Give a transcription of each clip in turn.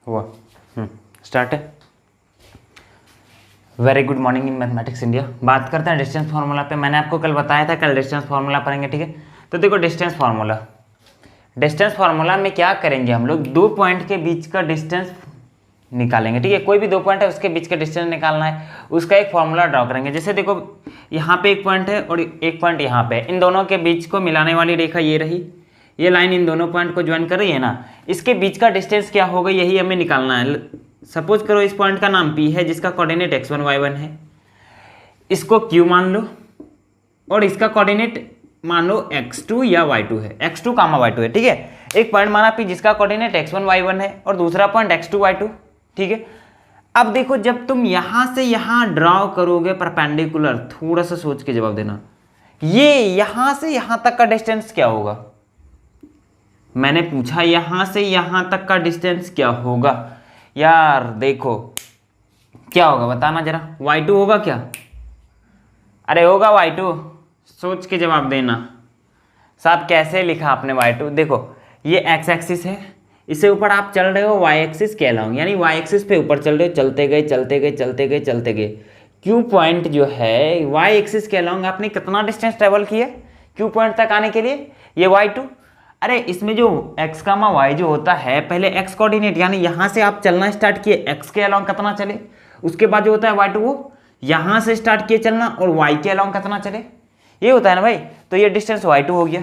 हुआ। स्टार्ट है। Very good morning in mathematics India. बात करते हैं डिस्टेंस फार्मूला पे। मैंने आपको कल बताया था, कल डिस्टेंस फार्मूला पढ़ेंगे, ठीक है। तो देखो डिस्टेंस फार्मूला में क्या करेंगे, हम लोग दो पॉइंट के बीच का डिस्टेंस निकालेंगे, ठीक है। कोई भी दो पॉइंट है उसके बीच का डिस्टेंस निकालना है, उसका एक फॉर्मूला ड्रॉ करेंगे। जैसे देखो यहाँ पे एक पॉइंट है और एक पॉइंट यहाँ पे, इन दोनों के बीच को मिलाने वाली रेखा ये रही, ये लाइन इन दोनों पॉइंट को ज्वाइन कर रही है ना, इसके बीच का डिस्टेंस क्या होगा यही हमें निकालना है। सपोज करो इस पॉइंट का नाम P है, जिसका कोऑर्डिनेट x1 y1 है, इसको Q मान लो, और इसका कोऑर्डिनेट मान लो x2 या y2 है, x2 कामा y2 है, ठीक है। एक पॉइंट माना P जिसका कोऑर्डिनेट x1 y1 है और दूसरा पॉइंट x2 y2, ठीक है। अब देखो जब तुम यहां से यहां ड्रॉ करोगे परपेंडिकुलर, थोड़ा सा सोच के जवाब देना, ये यहां से यहां तक का डिस्टेंस क्या होगा। मैंने पूछा यहां से यहां तक का डिस्टेंस क्या होगा। यार देखो क्या होगा बताना जरा, y2 होगा क्या? अरे होगा y2, सोच के जवाब देना। साहब कैसे लिखा आपने y2? देखो ये x एक्सिस है, इससे ऊपर आप चल रहे हो y एक्सिस के अलाउंग, यानी y एक्सिस पे ऊपर चल रहे हो, चलते गए चलते गए चलते गए चलते गए। Q पॉइंट जो है y एक्सिस के अलाउंग आपने कितना डिस्टेंस ट्रेवल किया Q पॉइंट तक आने के लिए, ये y2। अरे इसमें जो x कामा y जो होता है, पहले x कोऑर्डिनेट यानी यहाँ से आप चलना स्टार्ट किए, x के अलाउंग कितना चले, उसके बाद जो होता है y2 वो यहाँ से स्टार्ट किए चलना और y के अलाउंग कितना चले, ये होता है ना भाई। तो ये डिस्टेंस y2 हो गया।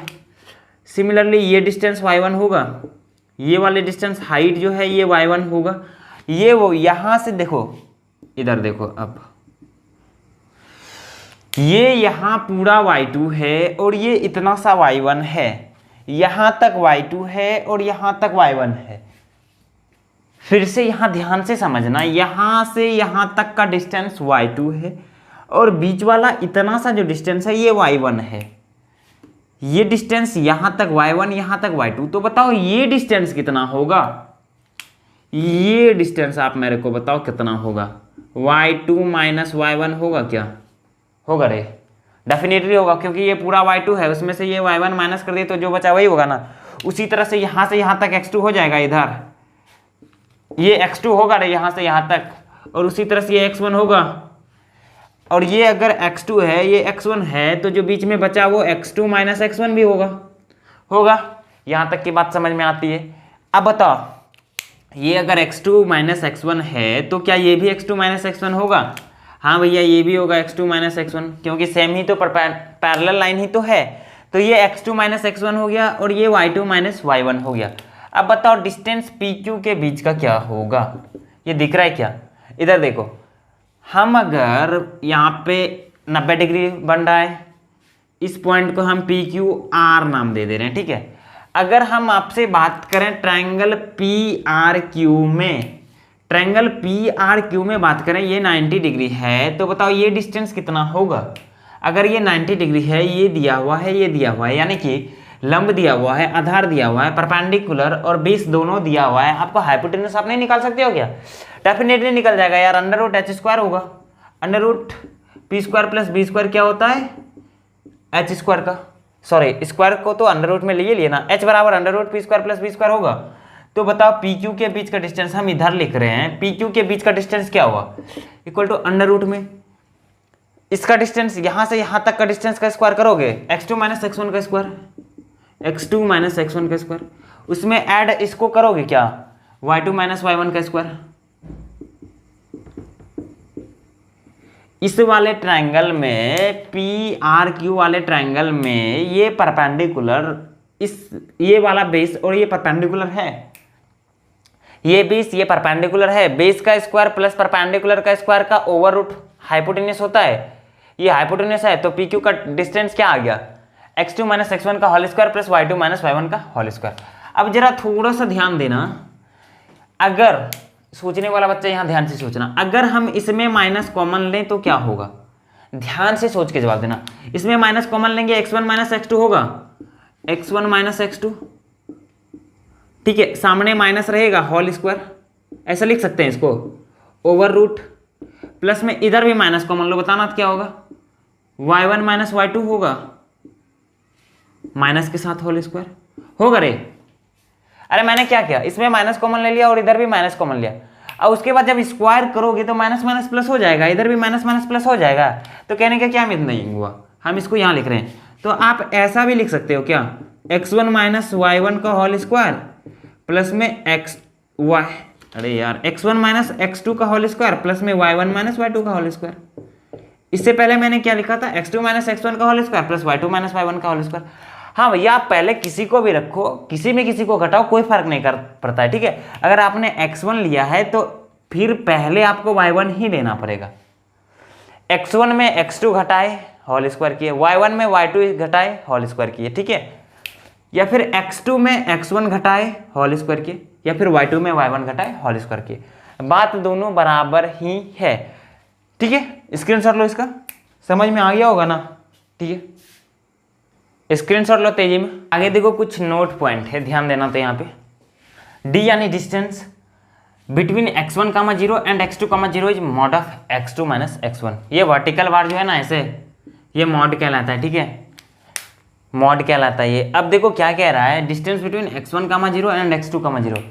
सिमिलरली ये डिस्टेंस y1 होगा, ये वाले डिस्टेंस हाइट जो है ये y1 होगा। ये वो यहाँ से देखो, इधर देखो, अब ये यहाँ पूरा y2 है और ये इतना सा y1 है, यहां तक y2 है और यहां तक y1 है। फिर से यहां ध्यान से समझना, यहां से यहां तक का डिस्टेंस y2 है और बीच वाला इतना सा जो डिस्टेंस है ये y1 है। ये डिस्टेंस यहां तक y1 यहां तक y2, तो बताओ ये डिस्टेंस कितना होगा। ये डिस्टेंस आप मेरे को बताओ कितना होगा। y2 माइनस y1 होगा क्या? होगा रे, डेफिनेटली होगा, क्योंकि ये पूरा y2 है, उसमें से ये y1 माइनस कर दिए तो जो बचा वही होगा ना। उसी तरह से यहाँ तक x2 हो जाएगा, इधर ये x2 होगा रे यहाँ से यहाँ तक, और उसी तरह से ये x1 होगा, और ये अगर x2 है ये x1 है, तो जो बीच में बचा वो x2 माइनस x1 भी होगा। यहाँ तक की बात समझ में आती है। अब बताओ ये अगर x2 माइनस x1 है तो क्या ये भी x2 माइनस x1 होगा? हाँ भैया ये भी होगा x2 माइनस x1, क्योंकि सेम ही तो पैरेलल लाइन ही तो है। तो ये x2 माइनस x1 हो गया और ये y2 माइनस y1 हो गया। अब बताओ डिस्टेंस PQ के बीच का क्या होगा, ये दिख रहा है क्या? इधर देखो, हम अगर यहाँ पे 90 डिग्री बन रहा है, इस पॉइंट को हम PQR नाम दे रहे हैं, ठीक है। अगर हम आपसे बात करें ट्रायंगल PRQ में, ट्रायंगल PRQ में बात करें, ये 90 डिग्री है, तो बताओ ये डिस्टेंस कितना होगा। अगर ये 90 डिग्री है, ये दिया हुआ है, ये दिया हुआ है, यानी कि लंब दिया हुआ है, आधार दिया हुआ है, परपेंडिकुलर और बेस दोनों दिया हुआ है, आपको हाइपोटेन्यूज आप नहीं निकाल सकते हो क्या? डेफिनेटली निकल जाएगा यार, अंडर रूट h स्क्वायर होगा, under root p square plus b square क्या होता है h स्क्वायर का, सॉरी स्क्वायर को तो अंडर रूट में लिए ना, h बराबर under root p square plus b square होगा। तो बताओ PQ के बीच का डिस्टेंस हम इधर लिख रहे हैं, PQ के बीच का डिस्टेंस क्या हुआ, इक्वल टू अंडर रूट में इसका डिस्टेंस यहां से यहां तक का डिस्टेंस का स्क्वायर करोगे, x2 माइनस x1 का स्क्वायर, x2 माइनस x1 का स्क्वायर, उसमें ऐड इसको करोगे क्या, y2 माइनस y1 का स्क्वायर। इस वाले ट्रायंगल में, PRQ वाले ट्रायंगल में, ये परपेंडिकुलर, ये वाला बेस और ये परपेंडिकुलर है, ये बेस ये परपेंडिकुलर है, बेस का स्क्वायर प्लस परपेंडिकुलर का स्क्वायर का ओवर रूट हाइपोटेन्यूज होता है, ये हाइपोटेन्यूज है। तो PQ का डिस्टेंस क्या आ गया, x2 माइनस x1 का whole square plus y2 minus y1 का होल स्क्वायर। अब जरा थोड़ा सा ध्यान देना, अगर सोचने वाला बच्चा यहाँ ध्यान से सोचना, अगर हम इसमें माइनस कॉमन लें तो क्या होगा, ध्यान से सोच के जवाब देना। इसमें माइनस कॉमन लेंगे, x1 माइनस x2 होगा, x1 माइनस x2, ठीक है, सामने माइनस रहेगा, होल स्क्वायर ऐसा लिख सकते हैं इसको, ओवर रूट प्लस में इधर भी माइनस कॉमन लो, बताना क्या होगा, y1 माइनस y2 होगा, माइनस के साथ होल स्क्वायर होगा रे। अरे मैंने क्या किया, इसमें माइनस कॉमन ले लिया और इधर भी माइनस कॉमन लिया, और उसके बाद जब स्क्वायर करोगे तो माइनस माइनस प्लस हो जाएगा, इधर भी माइनस माइनस प्लस हो जाएगा। तो कहने का क्या मतलब नहीं हुआ, हम इसको यहाँ लिख रहे हैं। तो आप ऐसा भी लिख सकते हो क्या, x1 माइनस y1 का होल स्क्वायर प्लस में x1 माइनस x2 का होल स्क्वायर प्लस में y1 माइनस y2 का होल स्क्वायर। इससे पहले मैंने क्या लिखा था, x2 माइनस x1 का whole square plus y2 minus y1 का होल स्क्वायर। हाँ भैया, आप पहले किसी को भी रखो, किसी में किसी को घटाओ, कोई फर्क नहीं कर पड़ता है, ठीक है। अगर आपने x1 लिया है तो फिर पहले आपको y1 ही लेना पड़ेगा। x1 में x2 घटाए होल स्क्वायर किए, y1 में y2 घटाए होल स्क्वायर किए, ठीक है। या फिर x2 में x1 घटाए होल स्क्वायर किए, या फिर y2 में y1 घटाए होल स्क्वायर किए। बात दोनों बराबर ही है, ठीक है। स्क्रीनशॉट लो इसका, समझ में आ गया होगा ना, ठीक है। स्क्रीनशॉट लो तेजी में। आगे देखो कुछ नोट पॉइंट है, ध्यान देना। तो यहाँ पे डी यानी distance between x1 comma 0 and x2 comma 0 is mod of x2 minus x1। ये वर्टिकल बार जो है ना ऐसे, ये मॉड कहलाता है, ठीक है, मॉड कहलाता है ये। अब देखो क्या कह रहा है, distance between x1 comma 0 and x2 comma 0।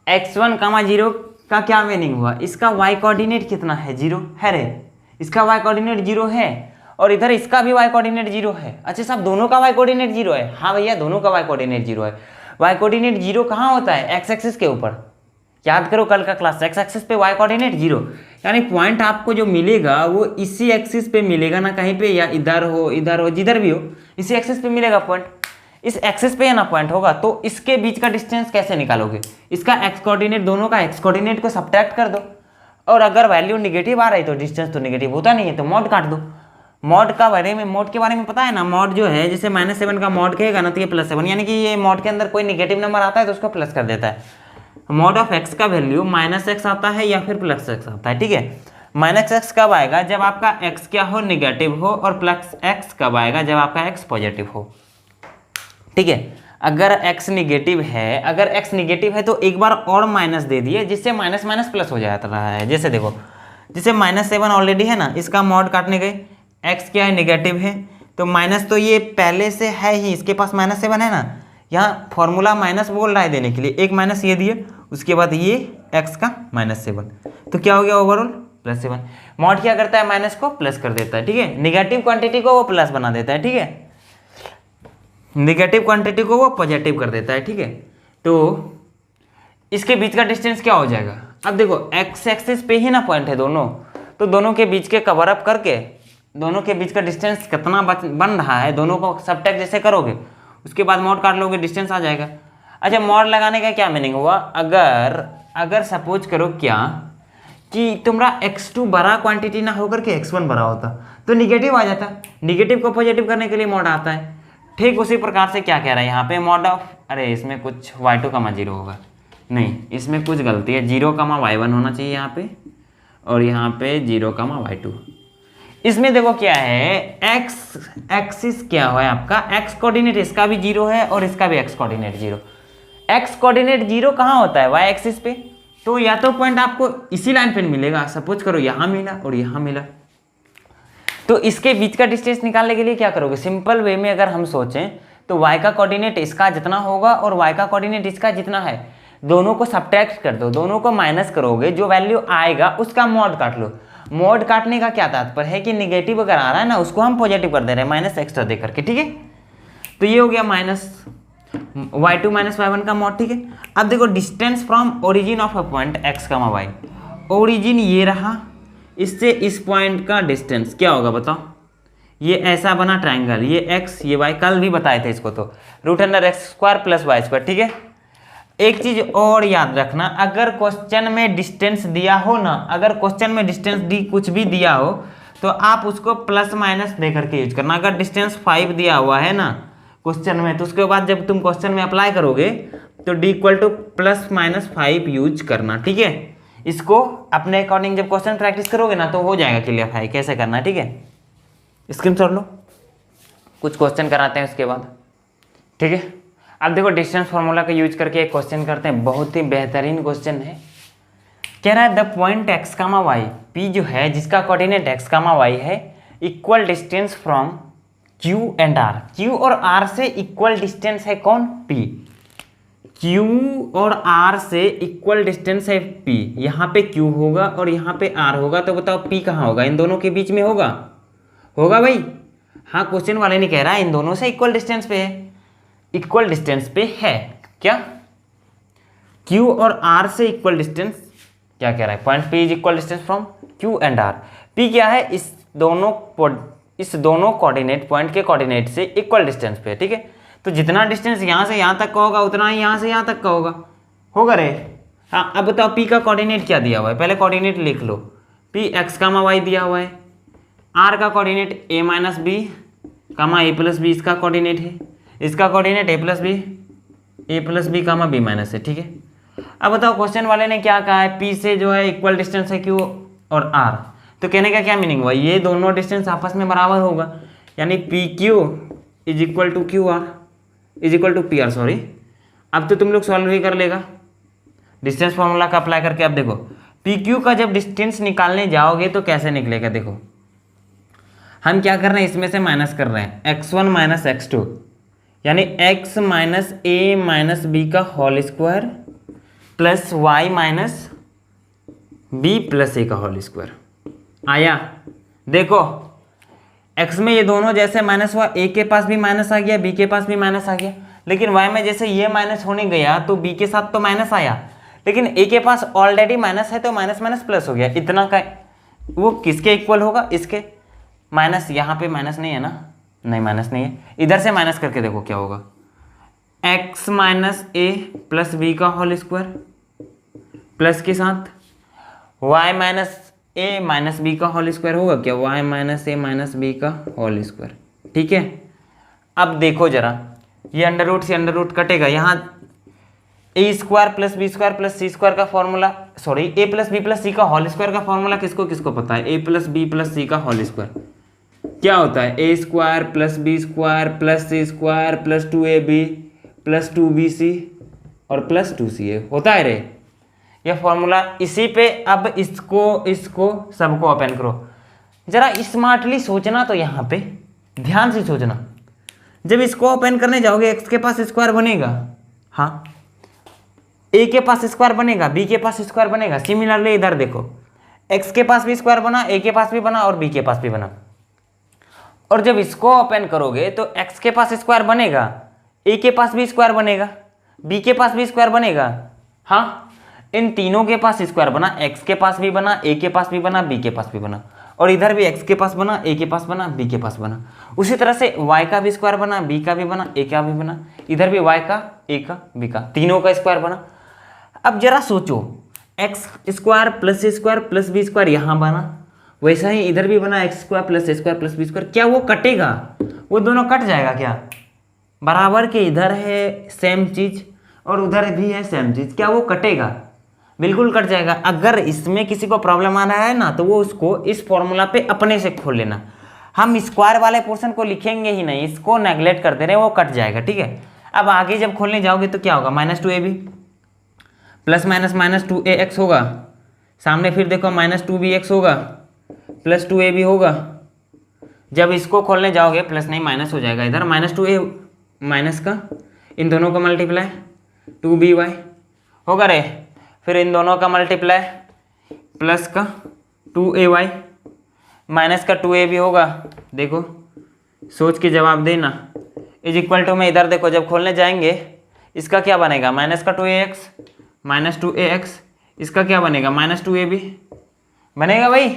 x1 comma 0 का क्या मीनिंग हुआ, इसका y कोऑर्डिनेट कितना है, 0 है रे, इसका y कोऑर्डिनेट 0 है, और इधर इसका भी y कोऑर्डिनेट 0 है। अच्छा साहब, दोनों का y कोऑर्डिनेट 0 है? हाँ भैया, दोनों का y कोऑर्डिनेट 0 है। y कोऑर्डिनेट 0 कहाँ होता है, x एक्सिस के ऊपर। याद करो कल का क्लास, x एक्सिस पे y कोऑर्डिनेट 0, यानी पॉइंट आपको जो मिलेगा वो इसी एक्सिस पे मिलेगा ना, कहीं पे, या इधर हो जिधर भी हो, इसी एक्सिस पे मिलेगा पॉइंट। इस एक्सिस पे ना पॉइंट होगा, तो इसके बीच का डिस्टेंस कैसे निकालोगे, इसका x कोऑर्डिनेट, दोनों का x कोऑर्डिनेट को सब्ट्रैक्ट कर दो, और अगर वैल्यू निगेटिव आ रही तो डिस्टेंस तो निगेटिव होता नहीं है, तो मॉड काट दो। मॉड के बारे में पता है ना, मॉड जो है, जैसे -7 का मॉड कहेगा ना तो ये +7, यानी कि ये मॉड के अंदर कोई निगेटिव नंबर आता है तो उसको प्लस कर देता है। मॉड ऑफ x का वैल्यू -x आता है या फिर +x आता है, ठीक है। -x कब आएगा, जब आपका x क्या हो, निगेटिव हो, और +x कब आएगा, जब आपका x पॉजिटिव हो, ठीक है। अगर x निगेटिव है, तो एक बार और माइनस दे दिए, जिससे माइनस माइनस प्लस हो जाता रहा है। जैसे देखो, जैसे -7 ऑलरेडी है ना, इसका मॉड काटने गए, x क्या है, निगेटिव है, तो माइनस तो ये पहले से है ही, इसके पास -7 है ना, यहाँ फॉर्मूला माइनस बोल रहा है देने के लिए, एक माइनस ये दिए, उसके बाद ये x का -7, तो क्या हो गया ओवरऑल +7। मॉड क्या करता है, माइनस को प्लस कर देता है, ठीक है, निगेटिव क्वांटिटी को वो प्लस बना देता है, ठीक है, निगेटिव क्वांटिटी को वो पॉजिटिव कर देता है, ठीक है। तो इसके बीच का डिस्टेंस क्या हो जाएगा, अब देखो x एक्सिस पे ही ना पॉइंट है दोनों, तो दोनों के बीच के कवर अप करके दोनों के बीच का डिस्टेंस कितना बन रहा है, दोनों को सबट्रैक्ट जैसे करोगे, उसके बाद मॉड काट लोगे, डिस्टेंस आ जाएगा। अच्छा, मॉड लगाने का क्या मीनिंग हुआ, अगर सपोज करो क्या कि तुम्हारा x2 बड़ा क्वांटिटी ना होकर के x1 बड़ा होता, तो निगेटिव आ जाता, निगेटिव को पॉजिटिव करने के लिए मॉड आता है। ठीक उसी प्रकार से क्या कह रहा है यहाँ पे, मॉड ऑफ, अरे इसमें कुछ y2 कामा 0 होगा, नहीं इसमें कुछ गलती है, 0 कामा y1 होना चाहिए यहाँ पे, और यहाँ पे 0 कामा y2। इसमें देखो क्या है, x एक्सिस क्या है आपका, x कोऑर्डिनेट इसका भी 0 है और इसका भी x कोऑर्डिनेट 0। x कोऑर्डिनेट 0 कहाँ होता है, y एक्सिस पे, तो या तो पॉइंट आपको इसी लाइन पे मिलेगा, सपोज करो यहाँ मिला और यहाँ मिला, तो इसके बीच का डिस्टेंस निकालने के लिए क्या करोगे, सिंपल वे में अगर हम सोचें तो y का कोऑर्डिनेट इसका जितना होगा और y का कोऑर्डिनेट इसका जितना है, दोनों को सब्ट्रैक्ट कर दो, दोनों को माइनस करोगे, जो वैल्यू आएगा उसका मॉड काट लो। मॉड काटने का क्या तात्पर्य है कि निगेटिव अगर आ रहा है ना, उसको हम पॉजिटिव कर दे रहे हैं माइनस एक्स्ट्रा दे करके, ठीक है। तो ये हो गया -y2 माइनस y1 का मॉड, ठीक है। अब देखो distance from origin of a point x, y, origin ये रहा, इससे इस पॉइंट का डिस्टेंस क्या होगा बताओ, ये ऐसा बना ट्राइंगल, ये x ये y, कल भी बताए थे इसको, तो √x² + y², ठीक है। एक चीज और याद रखना, अगर क्वेश्चन में डिस्टेंस दिया हो ना, अगर क्वेश्चन में डिस्टेंस डी कुछ भी दिया हो तो आप उसको प्लस माइनस दे करके यूज करना। अगर डिस्टेंस 5 दिया हुआ है ना क्वेश्चन में, तो उसके बाद जब तुम क्वेश्चन में अप्लाई करोगे तो d = +-5 यूज करना, ठीक है। इसको अपने अकॉर्डिंग जब क्वेश्चन प्रैक्टिस करोगे ना तो हो जाएगा क्लियर कैसे करना है, ठीक है। स्क्रीनशॉट लो, कुछ क्वेश्चन कराते हैं उसके बाद, ठीक है। अब देखो डिस्टेंस फार्मूला का यूज करके एक क्वेश्चन करते हैं, बहुत ही बेहतरीन क्वेश्चन है। कह रहा है the point x, y, P जो है जिसका कोऑर्डिनेट x, y है, equal distance from Q and R, Q और R से इक्वल डिस्टेंस है कौन, P। Q और R से इक्वल डिस्टेंस है P, यहाँ पे Q होगा और यहाँ पे R होगा, तो बताओ P कहाँ होगा? इन दोनों के बीच में होगा, होगा भाई? हाँ, क्वेश्चन वाले ने कह रहा है इन दोनों से इक्वल डिस्टेंस पे है, इक्वल डिस्टेंस पे है क्या? Q और R से इक्वल डिस्टेंस, क्या कह रहा है? Point P is equal distance from Q and R। P क्या है? इस दोनों कोऑर्डिनेट पॉइंट के कोऑर्डिनेट से इक्वल डिस्टेंस पे है, ठीक है? तो जितना डिस्टेंस यहाँ से यहाँ तक का होगा उतना ही यहाँ से यहाँ तक का होगा रे। हाँ, अब बताओ P का कोऑर्डिनेट क्या दिया हुआ है? पहले कोऑर्डिनेट लिख लो। P x, y दिया हुआ है। R का coordinate a minus B, a plus B इसका कोऑर्डिनेट है। इसका coordinate a plus B, b minus है, ठीक है? अब बताओ क्वेश्चन वाले ने क्या कहा है? P से जो है इक्वल डिस्टेंस है Q और R, तो कहने का क्या मीनिंग हुआ? ये दोनों डिस्टेंस आपस में बराबर होगा, यानी PQ is equal to QR is equal to PR, sorry. अब तो तुम लोग सॉल्व ही कर लेगा डिस्टेंस फॉर्मूला का अप्लाई करके। अब देखो PQ का जब डिस्टेंस निकालने जाओगे तो कैसे निकलेगा? देखो हम क्या कर रहे हैं, इसमें से माइनस कर रहे हैं x1 माइनस x2, यानी x minus a minus B का whole square plus y minus b plus a का होल स्क्वायर। आया? देखो x में ये दोनों जैसे माइनस हुआ, a के पास भी माइनस आ गया, b के पास भी माइनस आ गया, लेकिन y में जैसे ये माइनस होने गया तो b के साथ तो माइनस आया, लेकिन a के पास ऑलरेडी माइनस है तो माइनस माइनस प्लस हो गया। इतना का वो किसके इक्वल होगा? इसके। माइनस यहाँ पे माइनस नहीं है ना? नहीं, माइनस नहीं है। इधर से माइनस करके देखो क्या होगा, x minus a plus B का होल स्क्वायर प्लस के साथ y minus a minus B का होल स्क्वायर होगा क्या? y minus a minus B का होल स्क्वायर, ठीक है? अब देखो जरा, ये अंडर रूट से अंडर रूट कटेगा, यहाँ a square plus B square plus C square का formula, sorry a plus B plus C का होल स्क्वायर का फॉर्मूला किसको किसको पता है? a plus B plus C का होल स्क्वायर क्या होता है? a square plus B square plus C square plus 2ab plus 2bc और प्लस 2ca होता है रे यह फॉर्मूला। इसी पे अब इसको सबको ओपन करो। जरा स्मार्टली सोचना, तो यहाँ पे ध्यान से सोचना। जब इसको ओपन करने जाओगे x के पास स्क्वायर बनेगा, हाँ, a के पास स्क्वायर बनेगा, b के पास स्क्वायर बनेगा। सिमिलरली इधर देखो, x के पास भी स्क्वायर बना, a के पास भी बना और b के पास भी बना। और जब इसको ओपन करोगे तो x के पास स्क्वायर बनेगा, a के पास भी स्क्वायर बनेगा, b के पास भी स्क्वायर बनेगा। हाँ, इन तीनों के पास स्क्वायर बना, x के पास भी बना, a के पास भी बना, b के पास भी बना, और इधर भी x के पास बना, a के पास बना, b के पास बना। उसी तरह से y का भी स्क्वायर बना, b का भी बना, a का भी बना, इधर भी y का, a का, b का, तीनों का स्क्वायर बना। अब जरा सोचो, x square plus B square यहाँ बना, वैसा ही इधर भी बना x square plus A square plus B square. क्या वो कटेगा? वो दोनों कट जाएगा क्या? बराबर के इधर है सेम चीज और उधर भी है सेम चीज, क्या वो कटेगा? बिल्कुल कट जाएगा। अगर इसमें किसी को प्रॉब्लम आ रहा है ना, तो वो उसको इस फॉर्मूला पे अपने से खोल लेना। हम स्क्वायर वाले पोर्शन को लिखेंगे ही नहीं, इसको नेग्लेक्ट कर दे रहे हैं, वो कट जाएगा, ठीक है? अब आगे जब खोलने जाओगे तो क्या होगा? Minus 2ab plus minus minus 2ax होगा, सामने फिर देखो माइनस 2bx होगा प्लस 2ab होगा। जब इसको खोलने जाओगे प्लस नहीं माइनस हो जाएगा, इधर माइनस 2a माइनस का इन दोनों का मल्टीप्लाई 2by होगा रे, फिर इन दोनों का मल्टीप्लाई प्लस का 2ay माइनस का 2ab होगा। देखो सोच के जवाब देना। इज इक्वल टू में इधर देखो, जब खोलने जाएंगे इसका क्या बनेगा? माइनस का 2ax माइनस 2ax, इसका क्या बनेगा? माइनस 2ab बनेगा भाई।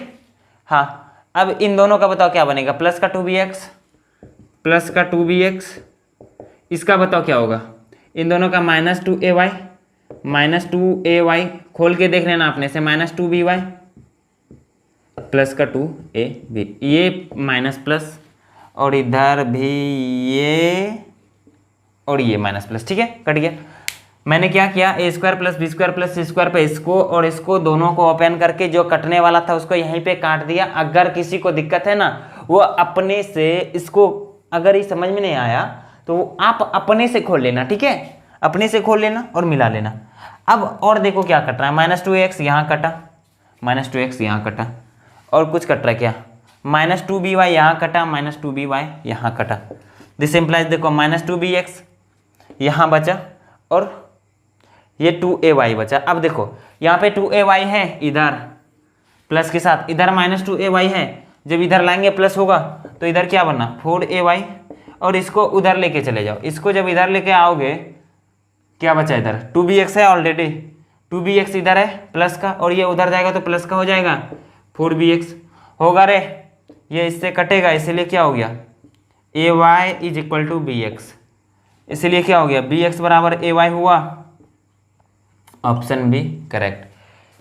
हाँ, अब इन दोनों का बताओ क्या बनेगा? प्लस का 2bx, इसका बताओ क्या होगा? इन दोनों का माइनस 2ay खोल के देख लेना अपने से, माइनस 2by प्लस का 2ab, ये माइनस प्लस और इधर भी ये और ये माइनस प्लस, ठीक है? कट गया। मैंने क्या किया? a square plus B square plus C square पे इसको और इसको दोनों को ओपन करके जो कटने वाला था उसको यहीं पे काट दिया। अगर किसी को दिक्कत है ना, वो अपने से इसको, अगर ये समझ में नहीं आया तो आप अपने से खोल लेना, ठीक है? अपने से खोल लेना और मिला लेना। अब और देखो क्या कट रहा है, माइनस 2x यहाँ कटा, माइनस 2x यहाँ कटा, और कुछ कट रहा है क्या? माइनस 2by यहाँ कटा, माइनस 2by यहाँ कटा। दिस इम्प्लाइज देखो माइनस 2bx यहाँ बचा और ये 2ay बचा। अब देखो यहाँ पे 2ay है इधर प्लस के साथ, इधर -2ay है, जब इधर लाएंगे प्लस होगा तो इधर क्या बनना 4ay, और इसको उधर लेके चले जाओ, इसको जब इधर लेके आओगे क्या बचा इधर 2bx है ऑलरेडी, 2bx इधर है प्लस का, और ये उधर जाएगा तो प्लस का हो जाएगा 4bx होगा रे, ये इससे कटेगा, इसीलिए क्या हो गया ay is equal to bx, इसीलिए क्या हो गया bx बराबर ay हुआ, ऑप्शन बी करेक्ट।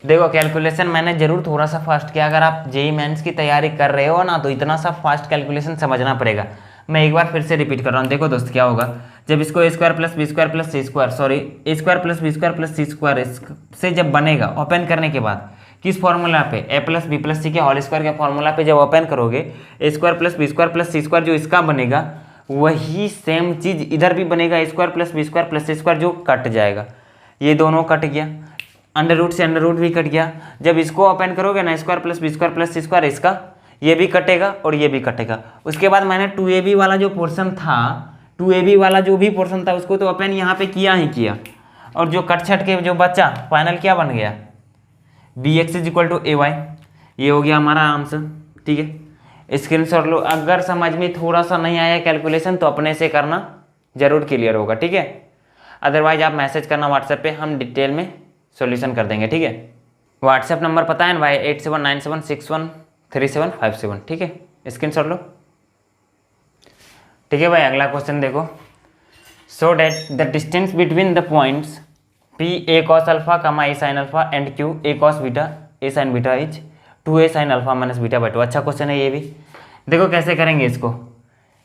देखो कैलकुलेशन मैंने जरूर थोड़ा सा फास्ट किया, अगर आप जेईई मेंस की तैयारी कर रहे हो ना तो इतना सा फास्ट कैलकुलेशन समझना पड़ेगा। मैं एक बार फिर से रिपीट कर रहा हूँ, देखो दोस्त क्या होगा, जब इसको a square plus B square plus C square, sorry a square plus B square plus C square से जब बनेगा ओपन करने के बाद किस फॉर्मूला पे a प्लस बी प्लस सी के होल स्क्वायर के फॉर्मूला पे जब ओपन करोगे a square plus B square plus C square जो इसका बनेगा वही सेम चीज इधर भी बनेगा, a square plus B square plus C square जो कट जाएगा, ये दोनों कट गया, अंडर रूट से अंडर रूट भी कट गया। जब इसको ओपन करोगे ना square plus B square plus C square, इसका ये भी कटेगा और ये भी कटेगा। उसके बाद मैंने 2ab वाला जो पोर्शन था, 2ab वाला जो भी पोर्शन था उसको तो ओपन यहाँ पे किया ही किया, और जो कट छट के जो बचा फाइनल क्या बन गया bx is equal to ay, ये हो गया हमारा आंसर। ठीक है, स्क्रीनशॉट लो, अगर समझ में थोड़ा सा नहीं आया कैलकुलेशन तो अपने से करना, जरूर क्लियर होगा। ठीक है, अदरवाइज आप मैसेज करना व्हाट्सएप पे, हम डिटेल में सॉल्यूशन कर देंगे। ठीक है, व्हाट्सएप नंबर पता है ना भाई 8797613757। ठीक है, स्क्रीनशॉट लो। ठीक है भाई, अगला क्वेश्चन देखो, so that the distance between the points P a cos alpha comma a sin alpha and Q a cos beta a sin beta is 2a sin alpha minus beta by 2। अच्छा question है ये भी। देखो कैसे करेंगे इसको,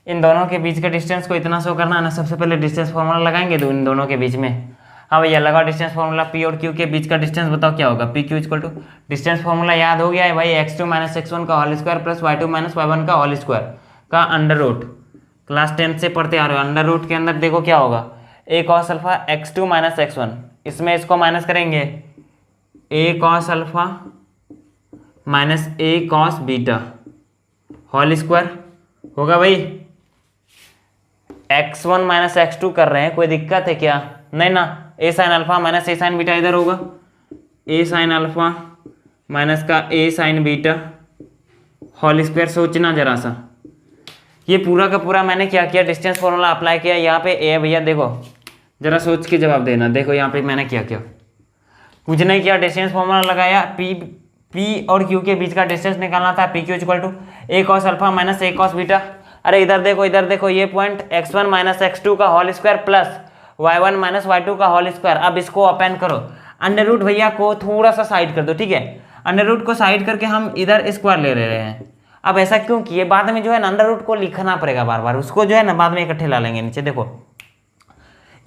इन दोनों के बीच के डिस्टेंस को इतना शो करना है ना, सबसे पहले डिस्टेंस फॉर्मूला लगाएंगे तो इन दोनों के बीच में, हाँ भैया लगा डिस्टेंस फॉर्मूला, P और Q के बीच का डिस्टेंस बताओ क्या होगा, PQ equal to distance formula याद हो गया है भाई, x2 माइनस x1 का whole square plus y2 minus y1 का होल स्क्वायर का अंडर रूट, क्लास 10 से पढ़ते आ रहे हो। अंडर रूट के अंदर देखो क्या होगा a cos alpha x2 minus x1, इसमें इसको माइनस करेंगे a cos alpha minus a cos beta whole square होगा भाई, x1 माइनस x2 कर रहे हैं, कोई दिक्कत है क्या, नहीं ना, a sin alpha minus a sin beta इधर होगा, a sin अल्फा माइनस का a sin beta whole square. सोचना जरा सा, ये पूरा का पूरा मैंने क्या किया, डिस्टेंस फॉर्मूला अप्लाई किया, यहाँ पे a भैया देखो जरा सोच के जवाब देना। देखो यहाँ पे मैंने क्या किया, कुछ नहीं किया, डिस्टेंस फॉर्मूला लगाया, P और Q के बीच का डिस्टेंस निकालना था, PQ equal to a cos alpha minus a cos beta. अरे इधर देखो ये पॉइंट x1 माइनस x2 का whole square plus y1 minus y2 का होल स्क्वायर। अब इसको ओपन करो, अंडर रूट भैया को थोड़ा सा साइड कर दो। ठीक है, अंडर रूट को साइड करके हम इधर स्क्वायर ले रहे हैं। अब ऐसा क्यों किए, बाद में जो है ना अंडर रूट को लिखना पड़ेगा बार बार, उसको जो है ना बाद में इकट्ठे ला लेंगे नीचे। देखो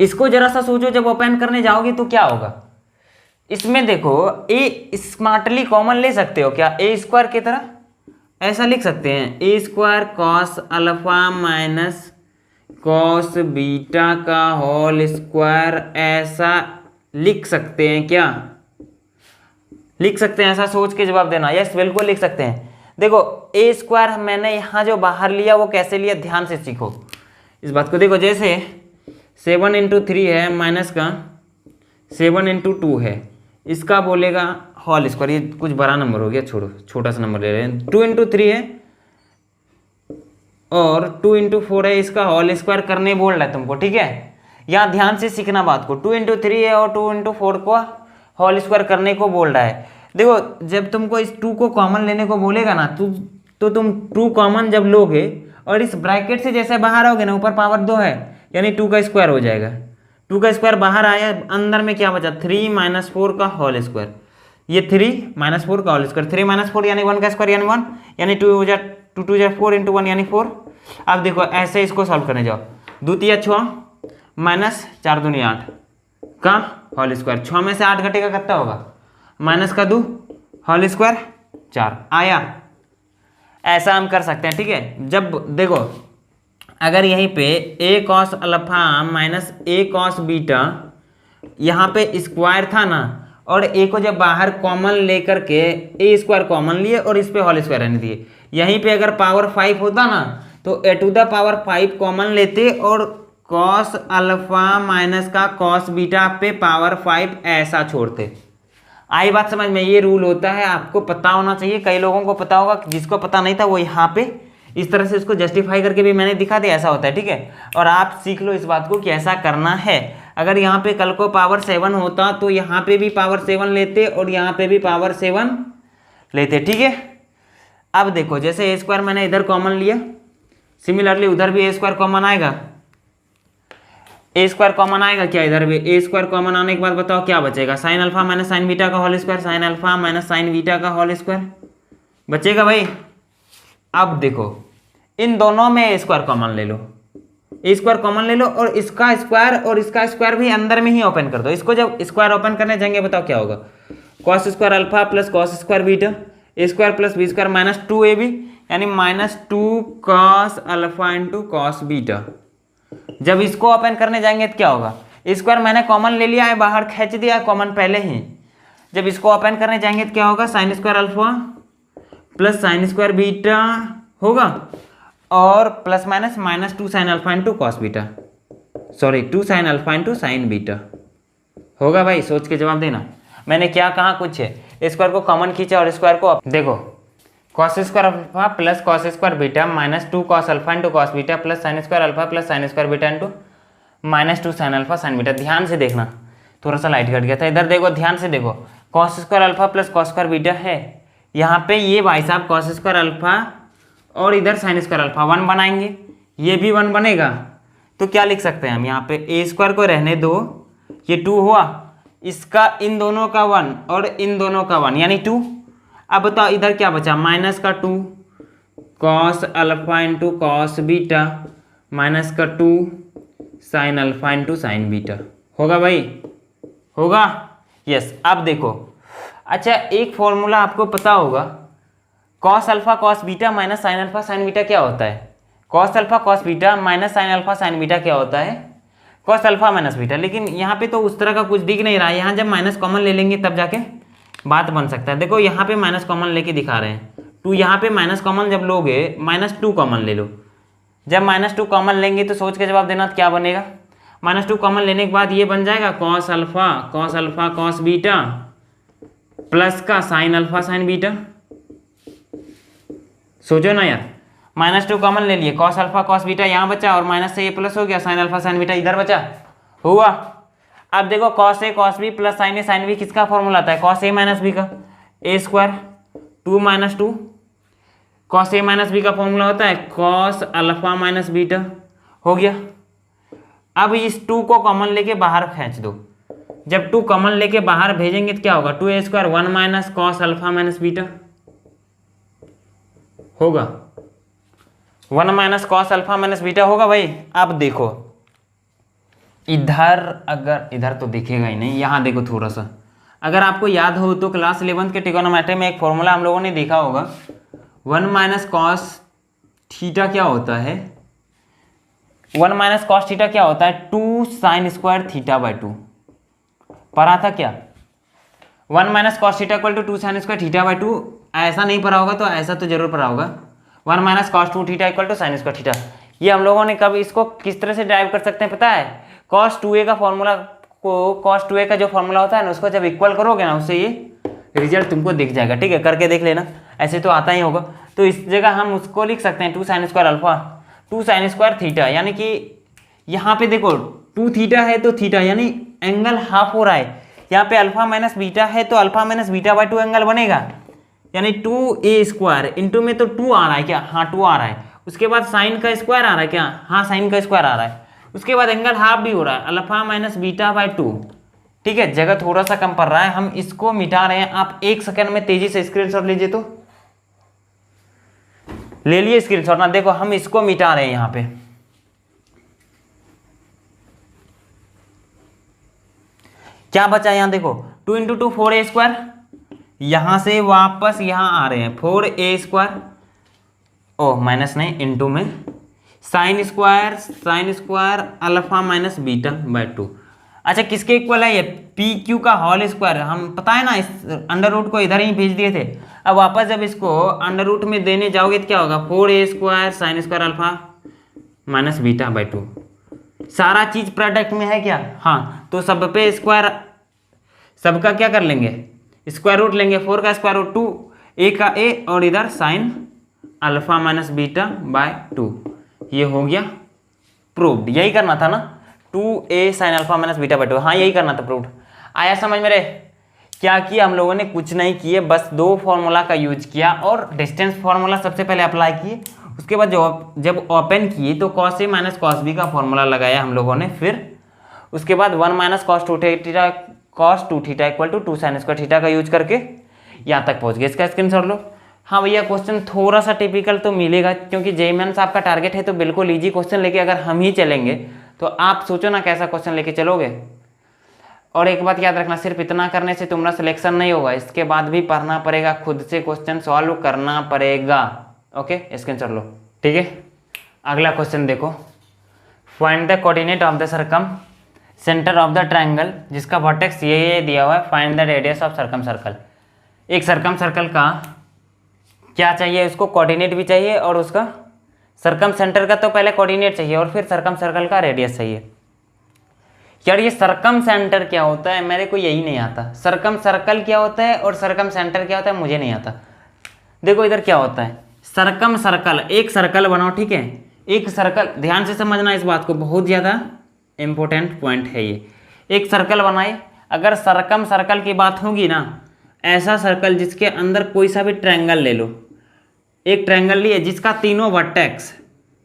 इसको जरा सा सोचो, जब ओपन करने जाओगे तो क्या होगा, इसमें देखो a स्मार्टली कॉमन ले सकते हो क्या, a स्क्वायर की तरह ऐसा लिख सकते हैं, a square cos alpha minus cos beta का होल स्क्वायर, ऐसा लिख सकते हैं क्या, लिख सकते हैं, ऐसा सोच के जवाब देना। यस बिल्कुल लिख सकते हैं। देखो a स्क्वायर मैंने यहाँ जो बाहर लिया वो कैसे लिया, ध्यान से सीखो इस बात को। देखो जैसे 7 इंटू 3 है माइनस का 7 इंटू 2 है, इसका बोलेगा होल स्क्वायर, ये कुछ बड़ा नंबर हो गया, छोड़ो छोटा सा नंबर ले रहे हैं। 2 इंटू 3 है और 2 इंटू 4 है, इसका होल स्क्वायर करने बोल रहा है तुमको। ठीक है, यहाँ ध्यान से सीखना बात को, 2 इंटू 3 है और 2 इंटू 4 को होल स्क्वायर करने को बोल रहा है। देखो जब तुमको इस 2 को कॉमन लेने को बोलेगा ना तो तुम 2 कॉमन जब लोगे और इस ब्रैकेट से जैसे बाहर आओगे ना, ऊपर पावर 2 है यानी 2 का स्क्वायर हो जाएगा, 2 का स्क्वायर बाहर आया, अंदर में क्या बचा 3 माइनस 4 का होल स्क्वायर, ये 3 माइनस 4 का होल स्क्वायर, 3 माइनस 4 यानी 1 का स्क्वायर यानी 1, यानी 2 हो जाए 2 2 4 इंटू 1 यानी 4। अब देखो ऐसे इसको सॉल्व करने जाओ, 2 3 6 माइनस 4 दूनी 8 का होल स्क्वायर, 6 में से 8 घटेगा कितना होगा, माइनस का 2 होल स्क्वायर 4 आया, ऐसा हम कर सकते हैं। ठीक है, जब देखो अगर यहीं पे a cos alpha minus a cos beta यहाँ पे स्क्वायर था ना, और a को जब बाहर कॉमन लेकर के a स्क्वायर कॉमन लिए और इस पे होल स्क्वायर रहने दिए, यहीं पे अगर पावर 5 होता ना तो a to the power 5 common लेते और कॉस अल्फा माइनस का कॉस बीटा पे पावर 5 ऐसा छोड़ते। आई बात समझ में? ये रूल होता है, आपको पता होना चाहिए। कई लोगों को पता होगा, जिसको पता नहीं था वो यहाँ पे इस तरह से इसको जस्टिफाई करके भी मैंने दिखा दिया, ऐसा होता है। ठीक है, और आप सीख लो इस बात को कि ऐसा करना है। अगर यहाँ पे कल को पावर 7 होता तो यहाँ पे भी पावर 7 लेते और यहाँ पे भी पावर 7 लेते। ठीक है, अब देखो जैसे ए स्क्वायर मैंने इधर कॉमन लिया, सिमिलरली उधर भी ए स्क्वायर कॉमन आएगा। ए स्क्वायर कॉमन आएगा क्या? इधर भी ए स्क्वायर कॉमन आने के बाद बताओ क्या बचेगा? Sine alpha minus sine beta का whole square, sine alpha minus sine beta का होल स्क्वायर बचेगा भाई। अब देखो इन दोनों में ए स्क्वायर कॉमन ले लो, ए स्क्वायर कॉमन ले लो और इसका स्क्वायर और इसका स्क्वायर भी अंदर में ही ओपन कर दो। इसको जब स्क्वायर ओपन करने जाएंगे बताओ क्या होगा? Cos square alpha plus cos square beta, A square plus B square minus 2ab, यानी minus 2 cos alpha into cos beta. जब इसको ओपन करने जाएंगे तो क्या होगा? स्क्वायर मैंने कॉमन ले लिया है, बाहर खींच दिया है कॉमन पहले ही। जब इसको ओपन करने जाएंगे तो क्या होगा? Sine square alpha plus sine square beta होगा और plus minus minus 2 sine alpha into cos beta, sorry 2 sine alpha into sine beta होगा। भाई सोच के जवाब देना। मैंने क्या कहा? कुछ है, स्क्वायर को कॉमन खींचा और स्क्वायर को देखो, cos square alpha plus cos square beta minus 2 cos alpha into cos beta plus sine square alpha plus sine square beta into minus 2 sine alpha sign beta. ध्यान से देखना, थोड़ा सा लाइट कट गया था। इधर देखो, ध्यान से देखो, cos square alpha plus cos square beta है, यहाँ पे ये भाई साहब कॉस स्क्वायर अल्फा और इधर साइन स्क्वायर अल्फा 1 बनाएंगे, ये भी 1 बनेगा। तो क्या लिख सकते हैं हम यहाँ पे? ए स्क्वायर को रहने दो, ये 2 हुआ, इसका इन दोनों का 1 और इन दोनों का 1 यानी 2। अब बताओ इधर क्या बचा? माइनस का 2 cos alpha into cos beta minus का 2 sine alpha into sine beta होगा भाई, होगा? यस। अब देखो, अच्छा एक फॉर्मूला आपको पता होगा, cos alpha cos beta minus sine alpha sign beta क्या होता है? Cos alpha cos beta minus sine alpha sign beta क्या होता है? Cos alpha minus beta. लेकिन यहाँ पे तो उस तरह का कुछ दिख नहीं रहा है। यहाँ जब माइनस कॉमन ले लेंगे तब जाके बात बन सकता है। देखो यहाँ पे माइनस कॉमन लेके दिखा रहे हैं, 2 यहाँ पे माइनस कॉमन जब लोगे माइनस 2 कॉमन ले लो। जब माइनस 2 कॉमन लेंगे तो सोच के जवाब देना तो क्या बनेगा? माइनस 2 कॉमन लेने के बाद ये बन जाएगा cos alpha cos beta plus का साइन अल्फा साइन बीटा। सोचो ना यार, माइनस 2 कॉमन ले लिए, कॉस अल्फा कॉस बीटा यहाँ बचा और माइनस से ये प्लस हो गया, साइन अल्फा साइन बीटा इधर बचा, हुआ। अब देखो cos A cos B plus sign A sine B किसका फॉर्मूला आता है? कॉस ए माइनस बी का, ए square 2 minus 2 cos A minus B का फॉर्मूला होता है कॉस अल्फा माइनस बीटा, हो गया। अब इस 2 को कॉमन लेके बाहर खींच दो। जब 2 कॉमन लेके बाहर भेजेंगे तो क्या होगा? 2a square 1 minus cos alpha minus beta होगा, 1 minus cos alpha minus beta होगा भाई। अब देखो इधर, अगर इधर तो दिखेगा ही नहीं, यहाँ देखो थोड़ा सा, अगर आपको याद हो तो क्लास 11th के ट्रिगोनोमेट्री में एक फॉर्मूला हम लोगों ने देखा होगा, 1 माइनस कॉस थीटा क्या होता है? 1 माइनस कॉस थीटा क्या होता है? 2 साइन स्क्वायर थीटा बाई 2 पढ़ा था क्या? 1 minus cos theta equal to 2 sine square theta by 2। ऐसा नहीं पढ़ा होगा तो ऐसा तो जरूर पढ़ा होगा, 1 minus cos 2 theta equal to sine square theta. ये हम लोगों ने कब इसको किस तरह से ड्राइव कर सकते हैं पता है? कॉस 2a का फॉर्मूला को, कॉस 2a का जो फॉर्मूला होता है ना, उसको जब इक्वल करोगे ना, उससे ये रिजल्ट तुमको दिख जाएगा। ठीक है, करके देख लेना, ऐसे तो आता ही होगा। तो इस जगह हम उसको लिख सकते हैं 2 sine square alpha 2 sine square theta, यानी कि यहाँ पे देखो 2 थीटा है तो थीटा यानी एंगल हाफ हो रहा है। यहाँ पे अल्फा माइनस बीटा है तो alpha minus beta by 2 angle बनेगा, यानी 2a स्क्वायर इंटू में तो 2 आ रहा है क्या? हाँ 2 आ रहा है। उसके बाद साइन का स्क्वायर आ रहा है क्या? हाँ साइन का स्क्वायर आ रहा है। उसके बाद एंगल हाफ भी हो रहा है, अल्फा माइनस बीटा बाई 2। ठीक है, जगह थोड़ा सा कम पड़ रहा है, हम इसको मिटा रहे हैं। आप 1 सेकंड में तेजी से स्क्रीनशॉट लीजिए, तो ले लिए स्क्रीनशॉट ना। देखो हम इसको मिटा रहे हैं यहाँ पे, क्या बचा यहाँ देखो 2 इंटू 2 4a स्क्वायर, यहां से वापस यहां आ रहे हैं 4a स्क्वायर, ओ माइनस नहीं इंटू में sine square alpha minus beta by 2। अच्छा किसके इक्वल है ये? पी क्यू का होल स्क्वायर। हम पता है ना इस अंडर रूट को इधर ही भेज दिए थे। अब वापस जब इसको अंडर रूट में देने जाओगे तो क्या होगा? 4a square sine square alpha minus beta by 2। सारा चीज प्रोडक्ट में है क्या, हाँ, तो सब पे स्क्वायर, सबका क्या कर लेंगे, स्क्वायर रूट लेंगे। 4 का स्क्वायर रूट 2, ए का ए, और इधर sign alpha minus beta by 2, ये हो गया प्रूव्ड। यही करना था ना, 2a sign alpha minus beta by 2, हाँ यही करना था, प्रूव्ड। आया समझ मेरे? क्या किया हम लोगों ने, कुछ नहीं किए, बस 2 फॉर्मूला का यूज किया और डिस्टेंस फॉर्मूला सबसे पहले अप्लाई किए। उसके बाद जब ओपन किए तो cos a minus cos B का फॉर्मूला लगाया हम लोगों ने। फिर उसके बाद 1 minus cos 2 theta equal to 2 sine square theta का यूज करके यहाँ तक पहुँच गए। इसका स्क्रीनशॉट लो। हाँ भैया, क्वेश्चन थोड़ा सा टिपिकल तो मिलेगा, क्योंकि जेईई मेंस आपका टारगेट है, तो बिल्कुल ईजी क्वेश्चन लेके अगर हम ही चलेंगे तो आप सोचो ना कैसा क्वेश्चन लेके चलोगे। और एक बात याद रखना, सिर्फ इतना करने से तुम्हारा सिलेक्शन नहीं होगा, इसके बाद भी पढ़ना पड़ेगा, खुद से क्वेश्चन सॉल्व करना पड़ेगा। ओके, स्क्रीनशॉट लो, ठीक है। अगला क्वेश्चन देखो, find the coordinate of the circum centre of the triangle, जिसका वर्टेक्स ये दिया हुआ है। Find the radius of circum circle. एक सर्कम सर्कल का क्या चाहिए, उसको कोऑर्डिनेट भी चाहिए, और उसका सर्कम सेंटर का तो पहले कोऑर्डिनेट चाहिए और फिर सर्कम सर्कल का रेडियस चाहिए। यार ये सर्कम सेंटर क्या होता है, मेरे को यही नहीं आता। सर्कम सर्कल क्या होता है और सर्कम सेंटर क्या होता है, मुझे नहीं आता। देखो इधर क्या होता है, सर्कम सर्कल, एक सर्कल बनाओ, ठीक है, एक सर्कल, ध्यान से समझना इस बात को, बहुत ज़्यादा इंपॉर्टेंट पॉइंट है ये। एक सर्कल बनाए, अगर सर्कम सर्कल की बात होगी ना, ऐसा सर्कल जिसके अंदर कोई सा भी ट्रायंगल ले लो, एक ट्रायंगल लिए जिसका तीनों वर्टेक्स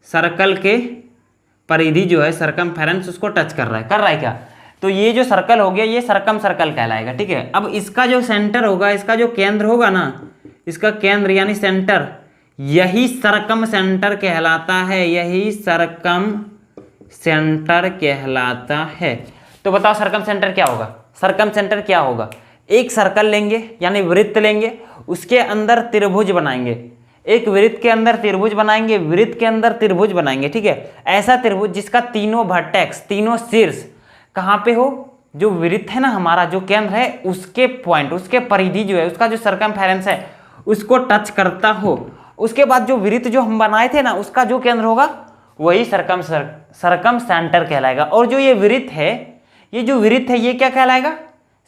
सर्कल के परिधि जो है सर्कमफेरेंस उसको टच कर रहा है क्या, तो ये जो सर्कल हो गया ये सर्कम सर्कल कहलाएगा, ठीक है। अब इसका जो सेंटर होगा, इसका जो केंद्र होगा ना, इसका केंद्र यानी सेंटर, यही सर्कम सेंटर कहलाता है, यही सर्कम सेंटर कहलाता है। तो बताओ सर्कम सेंटर क्या होगा, सर्कम सेंटर क्या होगा, एक सर्कल लेंगे यानी वृत्त लेंगे, उसके अंदर त्रिभुज बनाएंगे, एक वृत्त के अंदर त्रिभुज बनाएंगे, वृत्त के अंदर त्रिभुज बनाएंगे, ठीक है। ऐसा त्रिभुज जिसका तीनों वर्टेक्स, तीनों शीर्ष कहाँ पे हो, जो वृत्त है ना हमारा, जो केंद्र है उसके पॉइंट, उसके परिधि जो है, उसका जो सर्कमफेरेंस है उसको टच करता हो। उसके बाद जो वृत्त जो हम बनाए थे ना, उसका जो केंद्र होगा वही सर्कम सेंटर कहलाएगा। और जो ये वृत्त है, ये जो वृत्त है ये क्या कहलाएगा,